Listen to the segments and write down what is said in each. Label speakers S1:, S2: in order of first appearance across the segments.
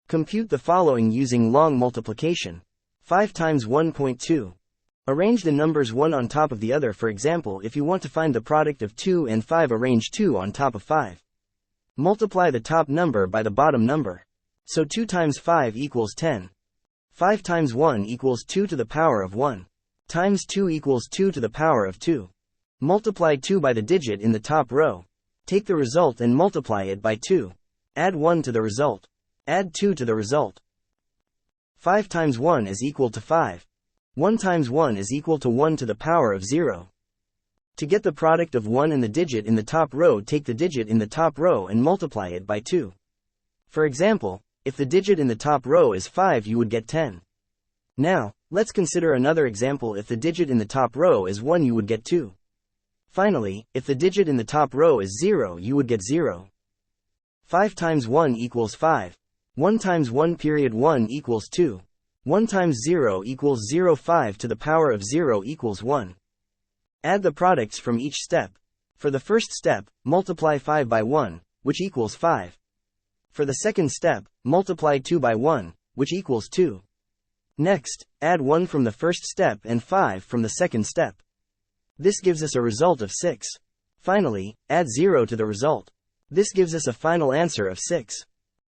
S1: Compute the following using long multiplication. 5 times 1.2. Arrange the numbers one on top of the other. For example, if you want to find the product of 2 and 5, arrange 2 on top of 5. Multiply the top number by the bottom number. So 2 times 5 equals 10. 5 times 1 equals 2 to the power of 1. Times 2 equals 2 to the power of 2. Multiply 2 by the digit in the top row. Take the result and multiply it by 2. Add 1 to the result. Add 2 to the result. 5 times 1 is equal to 5. 1 times 1 is equal to 1 to the power of 0. To get the product of 1 and the digit in the top row, take the digit in the top row and multiply it by 2. For example, if the digit in the top row is 5, you would get 10. Now, let's consider another example. If the digit in the top row is 1, you would get 2. Finally, if the digit in the top row is 0, you would get 0. 5 times 1 equals 5. 1 times 1 period 1 equals 2. 1 times 0 equals 0. 5 to the power of 0 equals 1. Add the products from each step. For the first step, multiply 5 by 1, which equals 5. For the second step, multiply 2 by 1, which equals 2. Next, add 1 from the first step and 5 from the second step. This gives us a result of 6. Finally, add 0 to the result. This gives us a final answer of 6.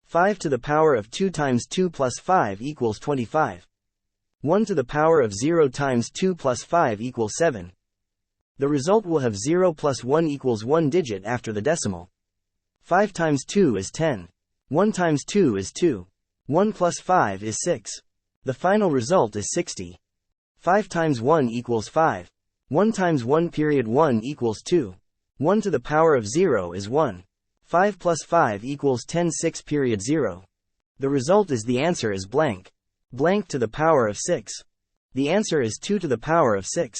S1: 5 to the power of 2 times 2 plus 5 equals 25. 1 to the power of 0 times 2 plus 5 equals 7. The result will have 0 plus 1 equals 1 digit after the decimal. 5 times 2 is 10. 1 times 2 is 2. 1 plus 5 is 6. The final result is 60. 5 times 1 equals 5. 1 times 1 period 1 equals 2. 1 to the power of 0 is 1. 5 plus 5 equals 10. 6 period 0. The result is the answer is blank. Blank to the power of 6. The answer is 2 to the power of 6.